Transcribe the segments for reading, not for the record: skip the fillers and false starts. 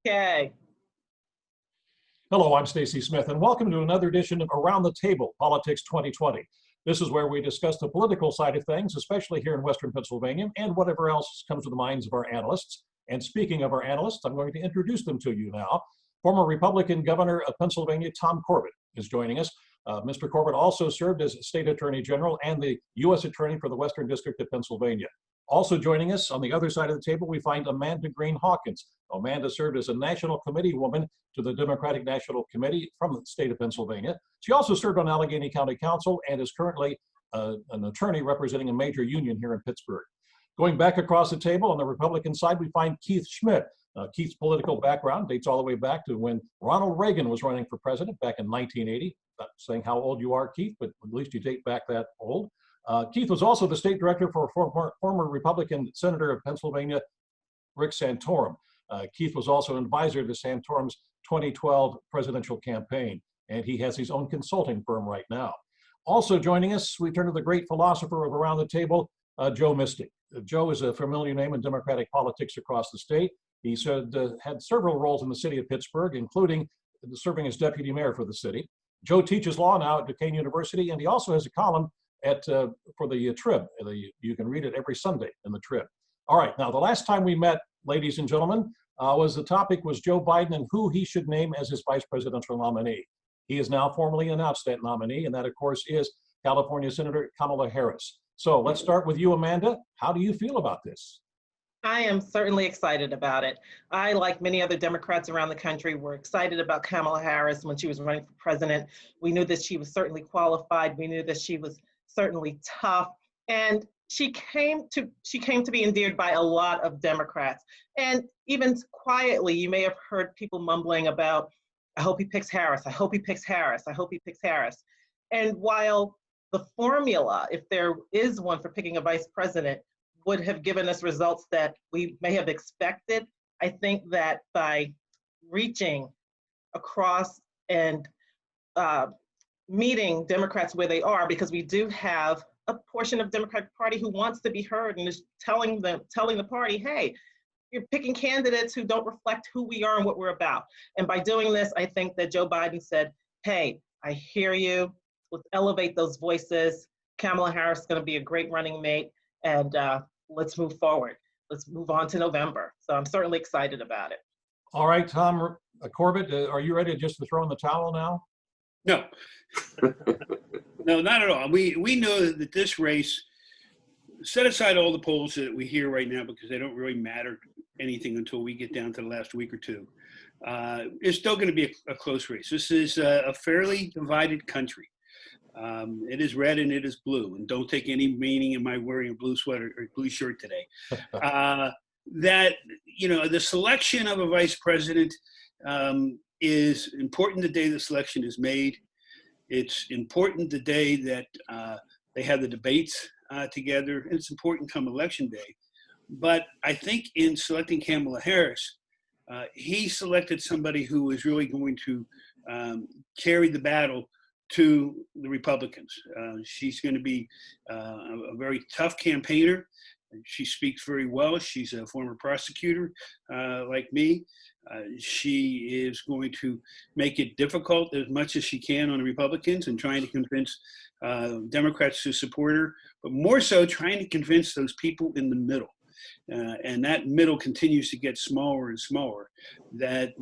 KDKA. Hello, I'm Stacy Smith, and welcome to another edition of Around the Table, Politics 2020. This is where we discuss the political side of things, especially here in Western Pennsylvania, and whatever else comes to the minds of our analysts. And speaking of our analysts, I'm going to introduce them to you now. Former Republican Governor of Pennsylvania, Tom Corbett, is joining us. Mr. Corbett also served as State Attorney General and the U.S. Attorney for the Western District of Pennsylvania. Also joining us on the other side of the table, we find Amanda Green Hawkins. Amanda served as a National Committee woman to the Democratic National Committee from the state of Pennsylvania. She also served on Allegheny County Council and is currently an attorney representing a major union here in Pittsburgh. Going back across the table on the Republican side, we find Keith Schmidt. Keith's political background dates all the way back to when Ronald Reagan was running for president back in 1980. Not saying how old you are, Keith, but at least you date back that old. Keith was also the state director for former Republican Senator of Pennsylvania, Rick Santorum. Keith was also an advisor to Santorum's 2012 presidential campaign, and he has his own consulting firm right now. Also joining us, we turn to the great philosopher of Around the Table, Joe Mystic. Joe is a familiar name in Democratic politics across the state. He had several roles in the city of Pittsburgh, including serving as deputy mayor for the city. Joe teaches law now at Duquesne University, and he also has a column for the Trib. You can read it every Sunday in the Trib. All right, now the last time we met, ladies and gentlemen, the topic was Joe Biden and who he should name as his vice presidential nominee. He has now formally announced that nominee, and that, of course, is California Senator Kamala Harris. So let's start with you, Amanda. How do you feel about this? I am certainly excited about it. I, like many other Democrats around the country, were excited about Kamala Harris when she was running for president. We knew that she was certainly qualified. We knew that she was certainly tough, and she came to be endeared by a lot of Democrats. And even quietly, you may have heard people mumbling about, I hope he picks Harris, I hope he picks Harris, I hope he picks Harris. And while the formula, if there is one for picking a vice president, would have given us results that we may have expected, I think that by reaching across and meeting Democrats where they are, because we do have a portion of the Democratic Party who wants to be heard and is telling the party, hey, you're picking candidates who don't reflect who we are and what we're about. And by doing this, I think that Joe Biden said, hey, I hear you. Let's elevate those voices. Kamala Harris is going to be a great running mate, and let's move forward. Let's move on to November. So I'm certainly excited about it. All right, Tom Corbett, are you ready just to throw in the towel now? No, no, not at all. We know that this race, set aside all the polls that we hear right now because they don't really matter anything until we get down to the last week or two, it's still going to be a close race. This is a fairly divided country. It is red and it is blue, and don't take any meaning in my wearing a blue sweater or blue shirt today. That, the selection of a vice president is important the day the selection is made. It's important the day that they have the debates together. And it's important come election day. But I think in selecting Kamala Harris, he selected somebody who is really going to carry the battle to the Republicans. She's going to be a very tough campaigner. She speaks very well. She's a former prosecutor like me. She is going to make it difficult as much as she can on the Republicans and trying to convince Democrats to support her, but more so trying to convince those people in the middle. And that middle continues to get smaller and smaller, that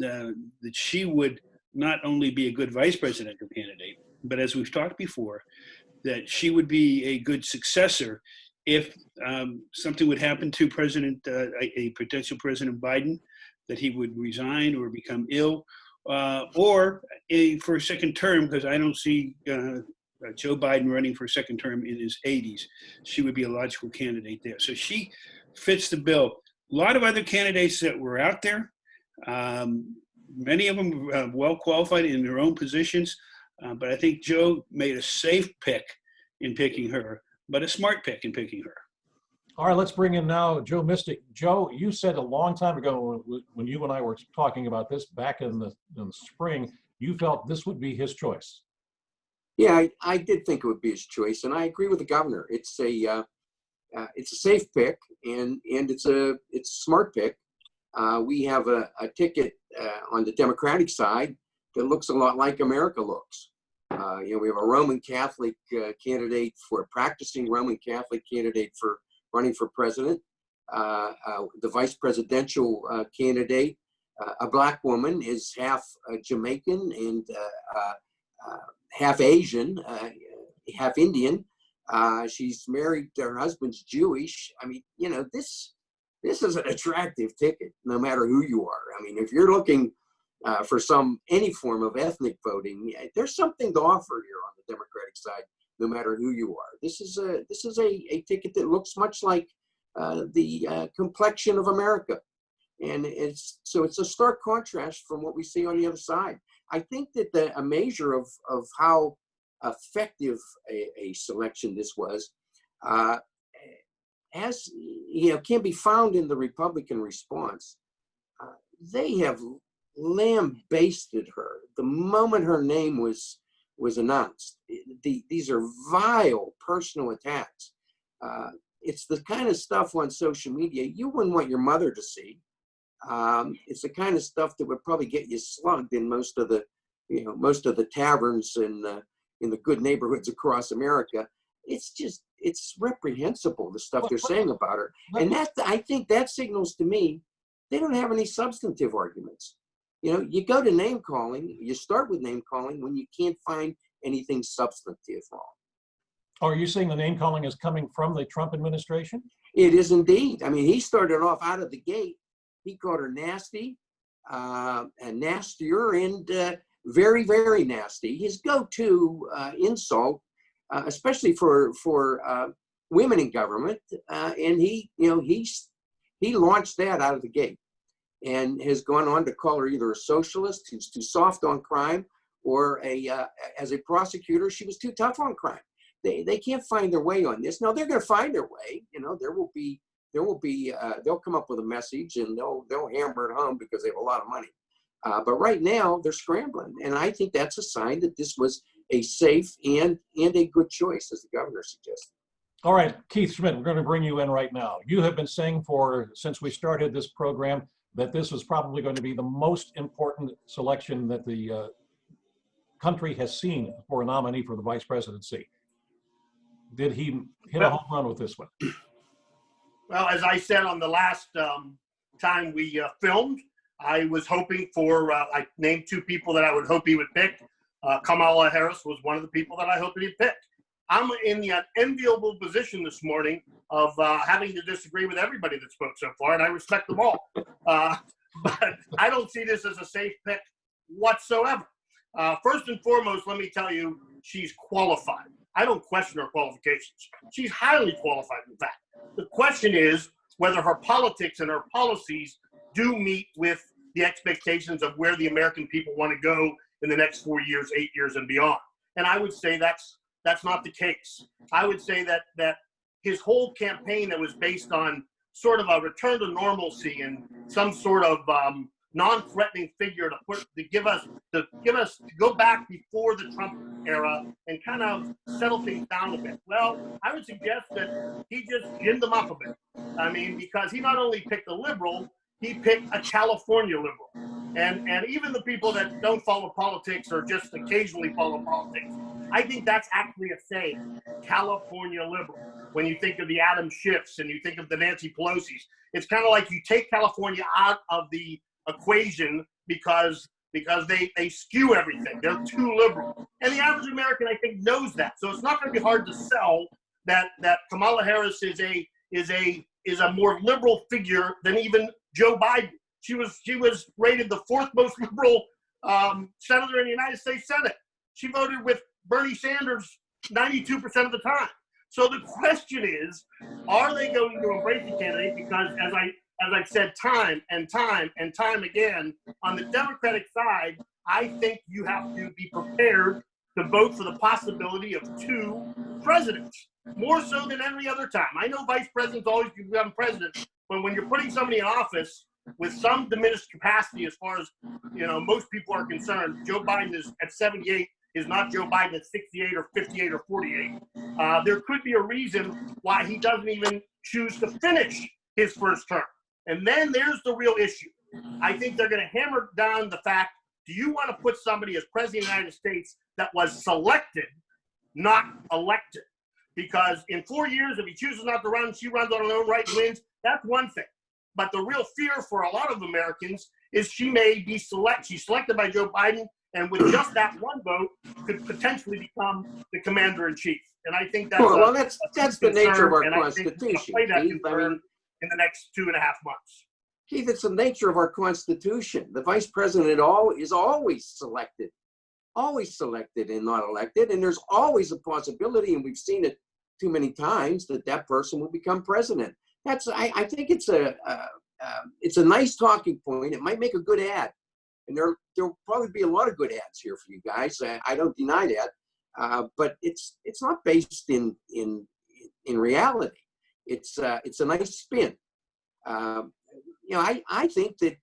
she would not only be a good vice presidential candidate, but as we've talked before, that she would be a good successor if something would happen to a potential President Biden, that he would resign or become ill, or for a second term, because I don't see Joe Biden running for a second term in his 80s. She would be a logical candidate there. So she fits the bill. A lot of other candidates that were out there, many of them well qualified in their own positions, but I think Joe made a safe pick in picking her, but a smart pick in picking her. All right, let's bring in now Joe Mystic. Joe, you said a long time ago when you and I were talking about this back in the spring, you felt this would be his choice. Yeah, I did think it would be his choice, and I agree with the governor. It's a safe pick, and it's a smart pick. We have a ticket on the Democratic side that looks a lot like America looks. We have a Roman Catholic candidate practicing Roman Catholic candidate for running for president. The vice presidential candidate, a black woman, is half Jamaican and half Asian, half Indian. She's married, her husband's Jewish. I mean, this is an attractive ticket, no matter who you are. I mean, if you're looking for any form of ethnic voting, there's something to offer here on the Democratic side, no matter who you are. This is a ticket that looks much like the complexion of America. And it's a stark contrast from what we see on the other side. I think that a measure of how effective a selection this was, as can be found in the Republican response. They have lambasted her the moment her name was announced. These are vile personal attacks. It's the kind of stuff on social media you wouldn't want your mother to see. It's the kind of stuff that would probably get you slugged in most of the taverns in the good neighborhoods across America. It's reprehensible, the stuff they're saying about her. And I think that signals to me they don't have any substantive arguments. You go to name calling, you start with name calling when you can't find anything substantive wrong. Are you saying the name calling is coming from the Trump administration? It is indeed. I mean, he started off out of the gate. He called her nasty, and nastier, and very, very nasty. His go-to insult, especially for women in government, and he launched that out of the gate, and has gone on to call her either a socialist who's too soft on crime, or as a prosecutor, she was too tough on crime. They can't find their way on this. Now they're going to find their way. They'll come up with a message, and they'll hammer it home because they have a lot of money. But right now they're scrambling, and I think that's a sign that this was a safe and a good choice, as the governor suggested. All right, Keith Schmidt, we're going to bring you in right now. You have been saying since we started this program that this was probably going to be the most important selection that the country has seen for a nominee for the vice presidency. Did he hit a home run with this one? Well, as I said on the last time we filmed, I was hoping for, I named two people that I would hope he would pick. Kamala Harris was one of the people that I hoped he'd pick. I'm in the unenviable position this morning of having to disagree with everybody that spoke so far, and I respect them all. But I don't see this as a safe pick whatsoever. First and foremost, let me tell you, she's qualified. I don't question her qualifications. She's highly qualified, in fact. The question is whether her politics and her policies do meet with the expectations of where the American people want to go in the next 4 years, 8 years, and beyond. And I would say that's not the case. I would say that his whole campaign that was based on sort of a return to normalcy and some sort of non-threatening figure to go back before the Trump era and kind of settle things down a bit. Well, I would suggest that he just ginned them up a bit. I mean, because he not only picked a liberal, he picked a California liberal. And even the people that don't follow politics or just occasionally follow politics, I think that's actually a saying, California liberal. When you think of the Adam Schiffs and you think of the Nancy Pelosi's, it's kind of like you take California out of the equation because they skew everything. They're too liberal. And the average American, I think, knows that. So it's not going to be hard to sell that Kamala Harris is a more liberal figure than even Joe Biden. She was rated the fourth most liberal senator in the United States Senate. She voted with Bernie Sanders 92% of the time. So the question is, are they going to embrace the candidate? Because as I've said time and time and time again, on the Democratic side, I think you have to be prepared to vote for the possibility of two presidents, more so than every other time. I know vice presidents always become president, but when you're putting somebody in office with some diminished capacity as far as most people are concerned, Joe Biden is at 78, is not Joe Biden at 68 or 58 or 48. There could be a reason why he doesn't even choose to finish his first term. And then there's the real issue. I think they're going to hammer down the fact, do you want to put somebody as president of the United States that was selected, not elected? Because in 4 years, if he chooses not to run, she runs on her own right and wins, that's one thing. But the real fear for a lot of Americans is she may be she's selected by Joe Biden, and with just that one vote, could potentially become the commander-in-chief. And I think that's that's the nature of our Constitution. Play that Keith, concern in the next 2.5 months. Keith, it's the nature of our Constitution. The vice president is always selected and not elected, and there's always a possibility, and we've seen it too many times, that person will become president. I think it's a nice talking point. It might make a good ad, and there'll probably be a lot of good ads here for you guys. I don't deny that, but it's not based in reality. It's a nice spin. I think that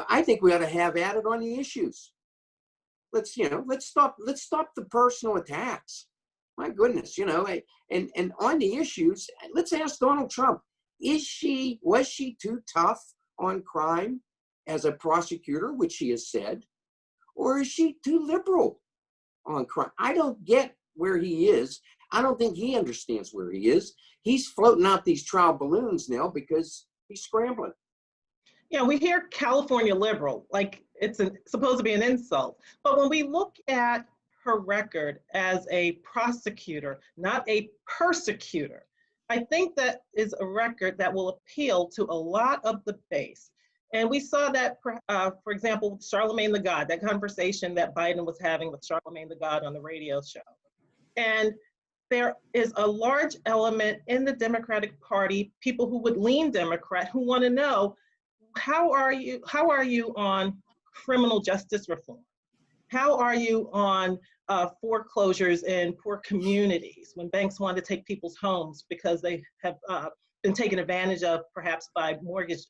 I think we ought to have at it on the issues. Let's stop the personal attacks. My goodness, and on the issues, let's ask Donald Trump, was she too tough on crime as a prosecutor, which she has said, or is she too liberal on crime? I don't get where he is. I don't think he understands where he is. He's floating out these trial balloons now because he's scrambling. Yeah, we hear California liberal, like it's supposed to be an insult. But when we look at her record as a prosecutor, not a persecutor, I think that is a record that will appeal to a lot of the base. And we saw that, for example, with Charlemagne the God, that conversation that Biden was having with Charlemagne the God on the radio show. And there is a large element in the Democratic Party, people who would lean Democrat, who want to know, how are you on criminal justice reform? How are you on foreclosures in poor communities when banks want to take people's homes because they have been taken advantage of perhaps by mortgage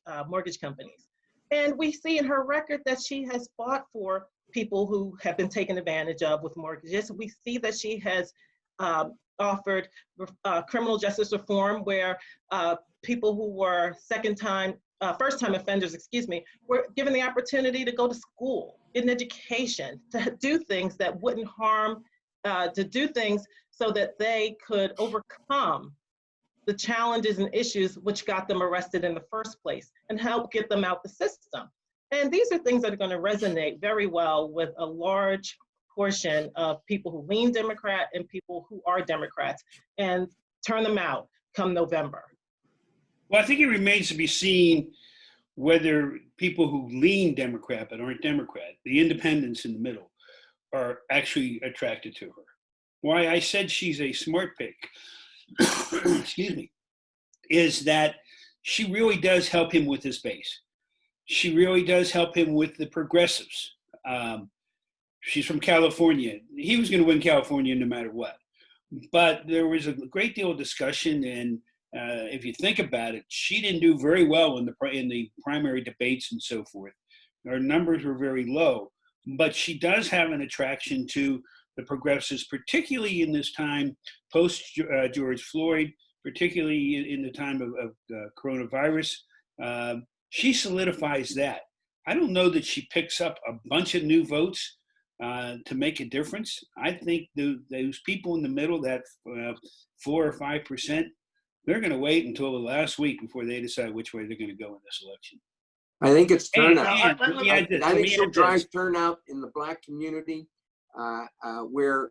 companies? And we see in her record that she has fought for people who have been taken advantage of with mortgages. We see that she has offered criminal justice reform where people who were first-time offenders, were given the opportunity to go to school, get an education, to do things that wouldn't harm, to do things so that they could overcome the challenges and issues which got them arrested in the first place and help get them out the system. And these are things that are going to resonate very well with a large portion of people who lean Democrat and people who are Democrats, and turn them out come November. Well, I think it remains to be seen whether people who lean Democrat but aren't Democrat, the independents in the middle, are actually attracted to her. Why I said she's a smart pick, excuse me, is that she really does help him with his base. She really does help him with the progressives. She's from California. He was going to win California no matter what. But there was a great deal of discussion, and if you think about it, she didn't do very well in the primary debates and so forth. Her numbers were very low, but she does have an attraction to the progressives, particularly in this time post George Floyd, particularly in the time of coronavirus. She solidifies that. I don't know that she picks up a bunch of new votes to make a difference. I think those people in the middle, that 4 or 5%, they're going to wait until the last week before they decide which way they're going to go in this election. I think it's turnout. I think she'll drive turnout in the Black community where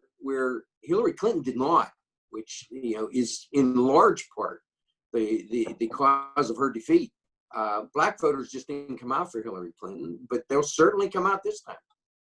Hillary Clinton did not, which is in large part the cause of her defeat. Black voters just didn't come out for Hillary Clinton, but they'll certainly come out this time.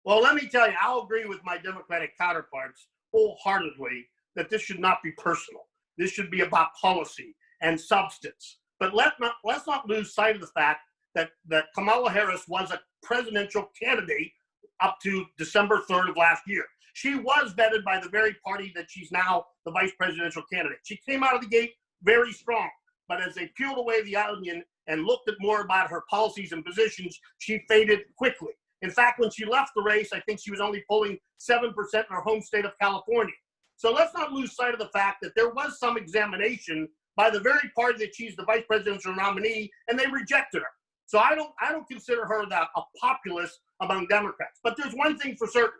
Well, let me tell you, I'll agree with my Democratic counterparts wholeheartedly that this should not be personal. This should be about policy and substance. But let's not lose sight of the fact that Kamala Harris was a presidential candidate up to December 3rd of last year. She was vetted by the very party that she's now the vice presidential candidate. She came out of the gate very strong, but as they peeled away the onion and looked at more about her policies and positions, she faded quickly. In fact, when she left the race, I think she was only polling 7% in her home state of California. So let's not lose sight of the fact that there was some examination by the very party that she's the vice presidential nominee, and they rejected her. So I don't consider her that a populist among Democrats. But there's one thing for certain.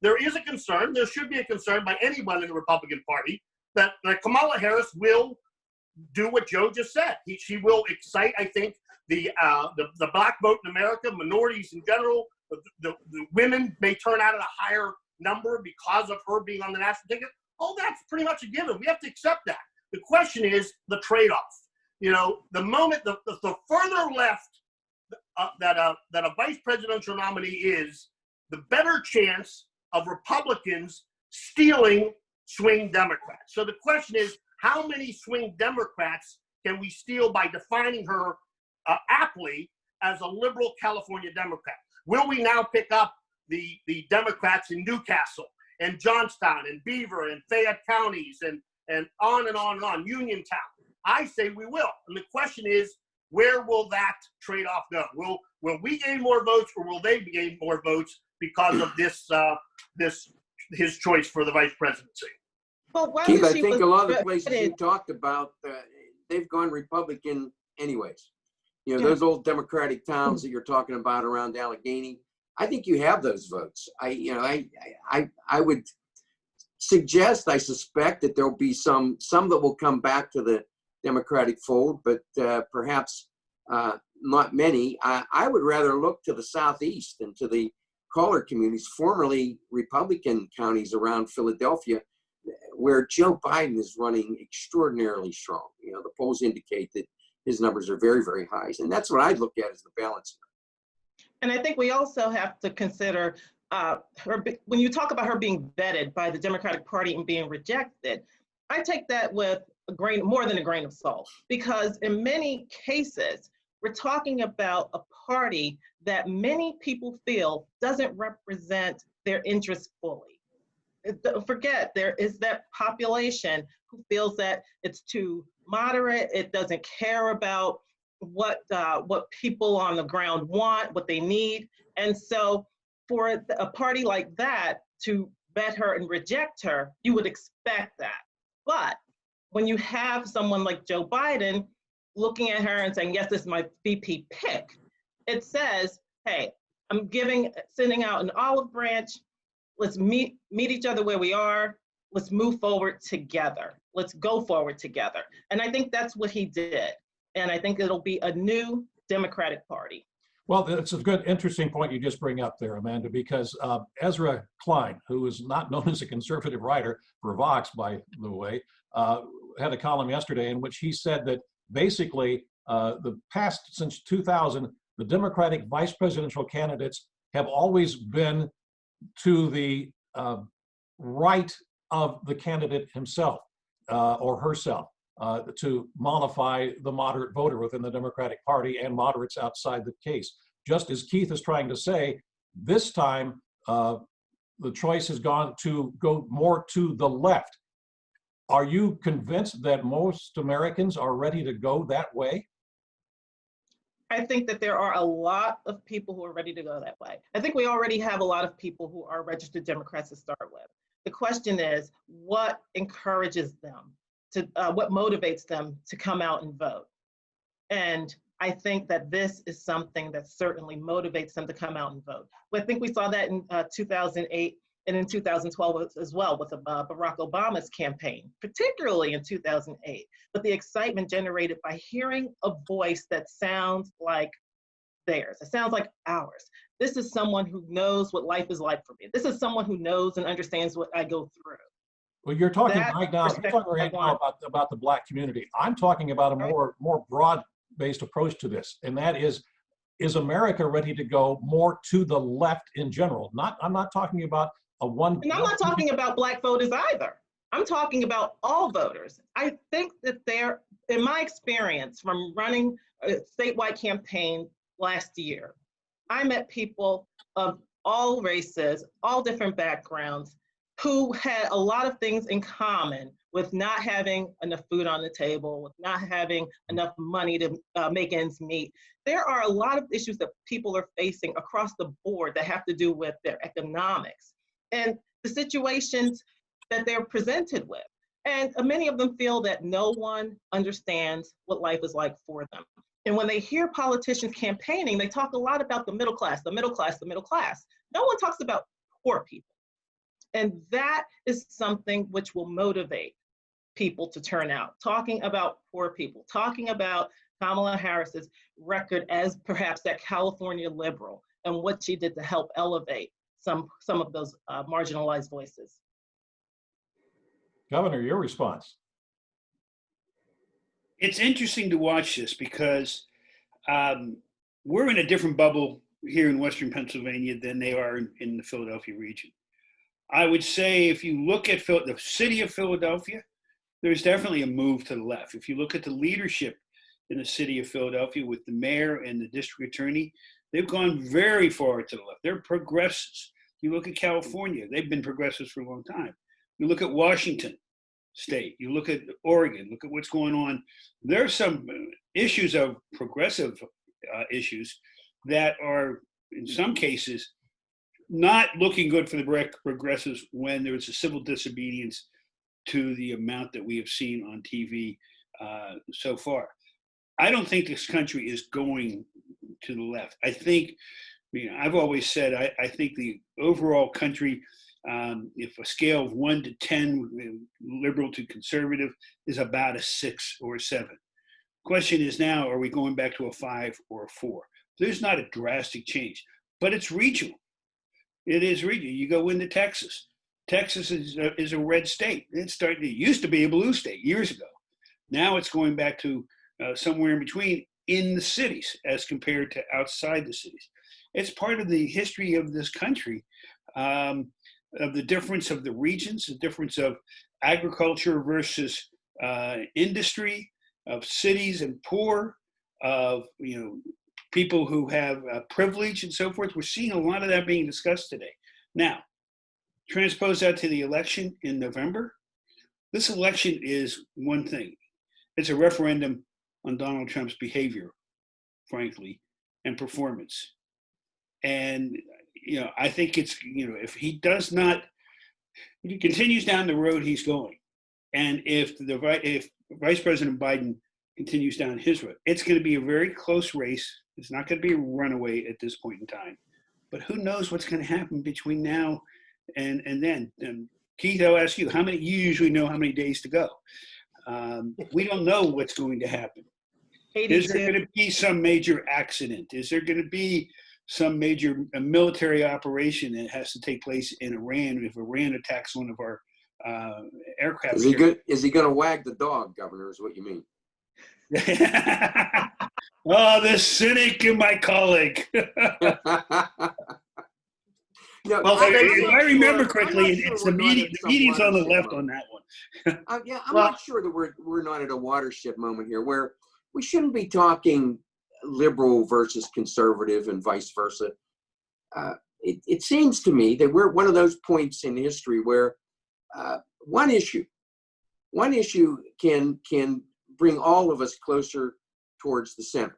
There is a concern, there should be a concern by anyone in the Republican Party that Kamala Harris will do what Joe just said. She will excite, I think, the black vote in America, minorities in general. The women may turn out at a higher number because of her being on the national ticket. Oh, that's pretty much a given. We have to accept that. The question is the trade-off. You know, the moment the further left that a vice presidential nominee is, the better chance of Republicans stealing swing Democrats. So the question is, how many swing Democrats can we steal by defining her aptly as a liberal California Democrat? Will we now pick up the Democrats in Newcastle and Johnstown and Beaver and Fayette counties and on and on and on, Uniontown? I say we will. And the question is, where will that trade-off go? Will we gain more votes, or will they gain more votes because of his choice for the vice presidency? Well, Keith, I think a lot of the places you talked about, they've gone Republican anyways. You know, those old Democratic towns that you're talking about around Allegheny, I think you have those votes. I would suggest, I suspect that there'll be some that will come back to the Democratic fold, but perhaps not many. I would rather look to the Southeast and to the collar communities, formerly Republican counties around Philadelphia, where Joe Biden is running extraordinarily strong. You know, the polls indicate that his numbers are very, very high. And that's what I'd look at as the balance here. And I think we also have to consider when you talk about her being vetted by the Democratic Party and being rejected, I take that with more than a grain of salt, because in many cases, we're talking about a party that many people feel doesn't represent their interests fully. Don't forget, there is that population who feels that it's too moderate, it doesn't care about what people on the ground want, what they need. And so for a party like that to vet her and reject her, you would expect that. But when you have someone like Joe Biden looking at her and saying, yes, this is my VP pick, it says, hey, I'm sending out an olive branch. Let's meet each other where we are. Let's move forward together. Let's go forward together. And I think that's what he did. And I think it'll be a new Democratic Party. Well, it's a good, interesting point you just bring up there, Amanda, because Ezra Klein, who is not known as a conservative writer for Vox, by the way, had a column yesterday in which he said that basically the past, since 2000, the Democratic vice presidential candidates have always been to the right of the candidate himself or herself to mollify the moderate voter within the Democratic Party and moderates outside the case. Just as Keith is trying to say, this time the choice has gone to go more to the left. Are you convinced that most Americans are ready to go that way? I think that there are a lot of people who are ready to go that way. I think we already have a lot of people who are registered Democrats to start with. The question is, what encourages them to, what motivates them to come out and vote? And I think that this is something that certainly motivates them to come out and vote. I think we saw that in 2008 and in 2012 as well with Barack Obama's campaign, particularly in 2008. But the excitement generated by hearing a voice that sounds like theirs, it sounds like ours. This is someone who knows what life is like for me. This is someone who knows and understands what I go through. Well, you're talking right now about the Black community. I'm talking about a more broad-based approach to this, and that is America ready to go more to the left in general? I'm not talking about a one. And I'm not talking about Black voters either. I'm talking about all voters. I think that in my experience from running a statewide campaign last year, I met people of all races, all different backgrounds, who had a lot of things in common with not having enough food on the table, with not having enough money to make ends meet. There are a lot of issues that people are facing across the board that have to do with their economics and the situations that they're presented with. And many of them feel that no one understands what life is like for them. And when they hear politicians campaigning, they talk a lot about the middle class, the middle class, the middle class. No one talks about poor people. And that is something which will motivate people to turn out. Talking about poor people, talking about Kamala Harris's record as perhaps that California liberal and what she did to help elevate some of those marginalized voices. Governor, your response. It's interesting to watch this because we're in a different bubble here in Western Pennsylvania than they are in the Philadelphia region. I would say if you look at the city of Philadelphia, there's definitely a move to the left. If you look at the leadership in the city of Philadelphia with the mayor and the district attorney, they've gone very far to the left. They're progressives. You look at California, they've been progressives for a long time. You look at Washington State, you look at Oregon, look at what's going on. There's some issues of progressive issues that are, in some cases, not looking good for the progressives when there's a civil disobedience to the amount that we have seen on TV so far. I don't think this country is going to the left. I think, I've always said, I think the overall country, if a scale of 1 to 10, liberal to conservative, is about a 6 or a 7. Question is now, are we going back to a 5 or a 4? There's not a drastic change, but it's regional. It is regional. You go into Texas. Texas is a red state. It used to be a blue state years ago. Now it's going back to somewhere in between in the cities as compared to outside the cities. It's part of the history of this country, of the difference of the regions, the difference of agriculture versus industry, of cities and poor, of people who have privilege and so forth. We're seeing a lot of that being discussed today. Now, transpose that to the election in November. This election is one thing. It's a referendum on Donald Trump's behavior, frankly, and performance. And, I think it's, if he continues down the road he's going, and if Vice President Biden continues down his road, it's going to be a very close race. It's not going to be a runaway at this point in time. But who knows what's going to happen between now and then. And Keith, I'll ask you, you usually know how many days to go. We don't know what's going to happen. Is there going to be some major accident? Is there going to be some major military operation that has to take place in Iran if Iran attacks one of our aircraft? Is he going to wag the dog, Governor, is what you mean? Oh, the cynic in my colleague. No, well, if I remember correctly, it's the meeting's on the left on that one. I'm not sure that we're not at a watershed moment here where we shouldn't be talking liberal versus conservative and vice versa. It seems to me that we're at one of those points in history where one issue can bring all of us closer towards the center.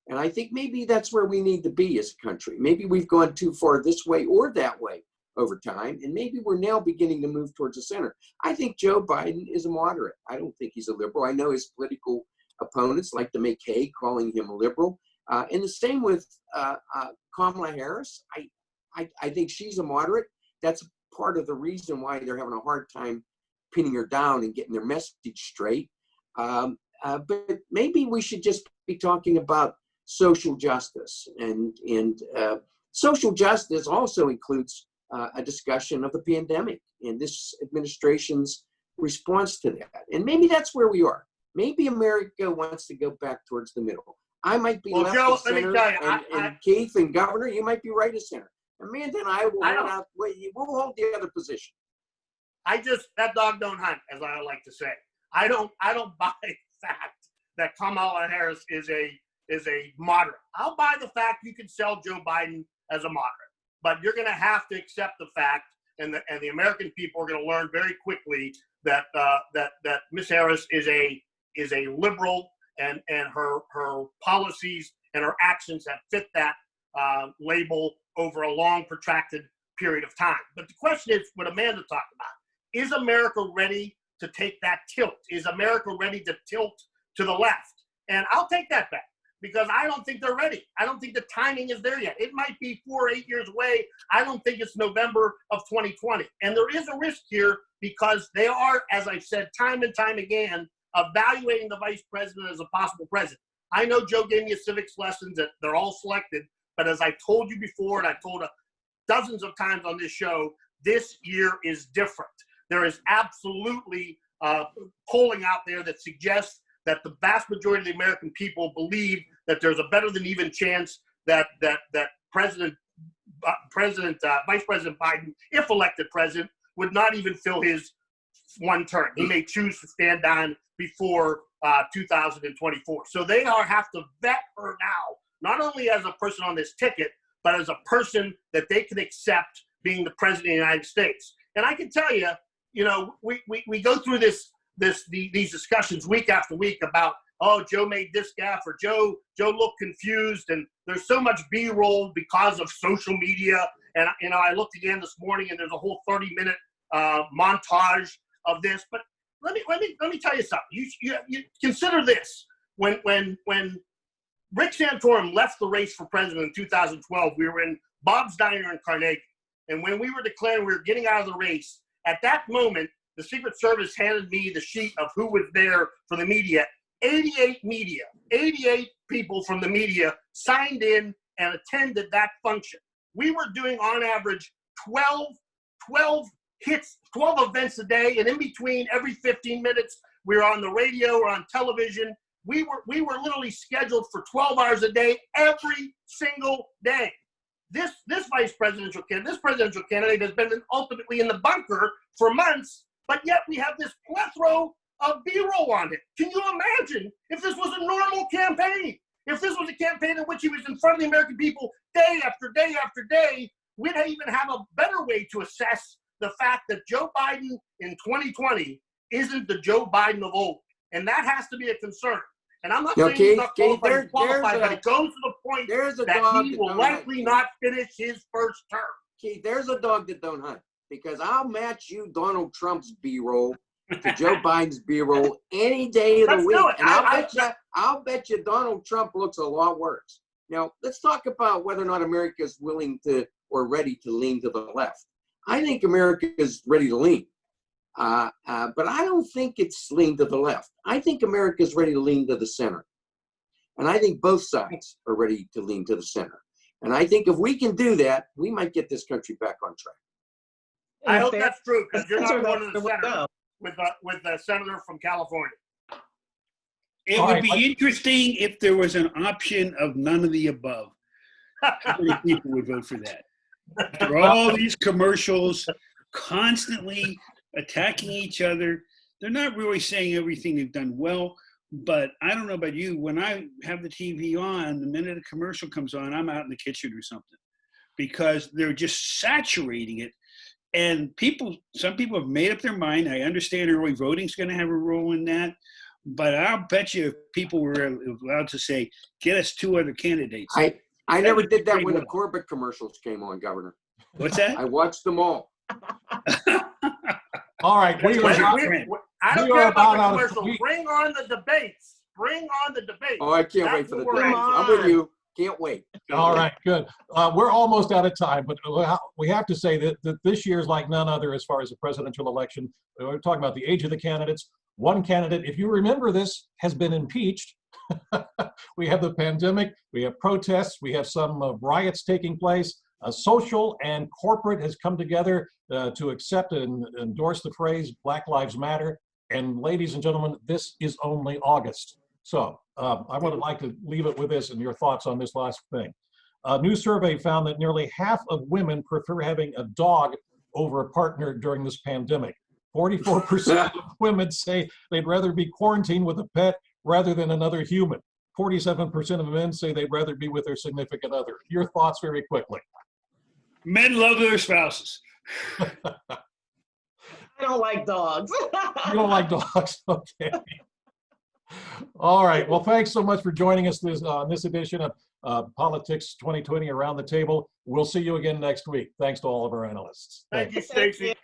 And I think maybe that's where we need to be as a country. Maybe we've gone too far this way or that way over time, and maybe we're now beginning to move towards the center. I think Joe Biden is a moderate. I don't think he's a liberal. I know his political opponents like to make hay calling him a liberal. And the same with Kamala Harris. I think she's a moderate. That's part of the reason why they're having a hard time pinning her down and getting their message straight. But maybe we should just be talking about social justice, and social justice also includes a discussion of the pandemic and this administration's response to that. And maybe that's where we are. Maybe America wants to go back towards the middle. I might be left of center, and Keith and Governor, you might be right of center. Amanda and I will we'll hold the other position. That dog don't hunt, as I like to say. I don't buy the fact that Kamala Harris is a moderate. I'll buy the fact you can sell Joe Biden as a moderate, but you're going to have to accept the fact, and the American people are going to learn very quickly that Ms. Harris is a liberal, and her policies and her actions have fit that label over a long, protracted period of time. But the question is, what Amanda talked about, is America ready to take that tilt? Is America ready to tilt to the left? And I'll take that back. because I don't think they're ready. I don't think the timing is there yet. It might be 4 or 8 years away. I don't think it's November of 2020. And there is a risk here because they are, as I've said time and time again, evaluating the vice president as a possible president. I know Joe gave me a civics lesson that they're all selected, but as I told you before, and I've told dozens of times on this show, this year is different. There is absolutely polling out there that suggests that the vast majority of the American people believe that there's a better than even chance that Vice President Biden, if elected president, would not even fill his one term. He may choose to stand down before 2024. So they have to vet her now, not only as a person on this ticket, but as a person that they can accept being the president of the United States. And I can tell you, we go through these discussions week after week about, oh, Joe made this gaffe, or Joe looked confused, and there's so much B-roll because of social media. And I looked again this morning, and there's a whole 30-minute montage of this. But let me tell you something. You consider this: when Rick Santorum left the race for president in 2012, we were in Bob's Diner in Carnegie, and when we were declaring we were getting out of the race, at that moment, the Secret Service handed me the sheet of who was there for the media. 88 people from the media signed in and attended that function. We were doing on average 12 hits, 12 events a day, and in between every 15 minutes, we were on the radio or on television. We were literally scheduled for 12 hours a day every single day. This presidential candidate has been ultimately in the bunker for months, but yet we have this plethora of B-roll on it. Can you imagine if this was a normal campaign? If this was a campaign in which he was in front of the American people day after day after day, we'd even have a better way to assess the fact that Joe Biden in 2020 isn't the Joe Biden of old. And that has to be a concern. And I'm not saying he's not qualified, but it goes to the point that he will likely not finish his first term. Keith, there's a dog that don't hunt, because I'll match you Donald Trump's B-roll to Joe Biden's B-roll any day of the week. And I'll bet you Donald Trump looks a lot worse. Now, let's talk about whether or not America is willing to or ready to lean to the left. I think America is ready to lean. But I don't think it's lean to the left. I think America is ready to lean to the center. And I think both sides are ready to lean to the center. And I think if we can do that, we might get this country back on track. I hope that's true, because you're not going to the center with the senator from California. It would be interesting if there was an option of none of the above. How many people would vote for that? After all these commercials constantly attacking each other, they're not really saying everything they've done well. But I don't know about you, when I have the TV on, the minute a commercial comes on, I'm out in the kitchen or something, because they're just saturating it. And some people have made up their mind. I understand early voting is going to have a role in that. But I'll bet you if people were allowed to say, get us 2 other candidates. I never did that when the Corbett commercials came on, Governor. What's that? I watched them all. All right. I don't care about the commercials. Bring on the debates. Bring on the debates. Oh, I can't wait for the debates. I'm with you. Can't wait. All right, good. We're almost out of time, but we have to say that this year is like none other as far as the presidential election. We're talking about the age of the candidates. One candidate, if you remember this, has been impeached. We have the pandemic, we have protests, we have some riots taking place. Social and corporate has come together to accept and endorse the phrase Black Lives Matter. And ladies and gentlemen, this is only August. So I would like to leave it with this and your thoughts on this last thing. A new survey found that nearly half of women prefer having a dog over a partner during this pandemic. 44% of women say they'd rather be quarantined with a pet rather than another human. 47% of men say they'd rather be with their significant other. Your thoughts very quickly. Men love their spouses. I don't like dogs. You don't like dogs? Okay. All right. Well, thanks so much for joining us on this edition of Politics 2020 Around the Table. We'll see you again next week. Thanks to all of our analysts. Thank you, Stacy.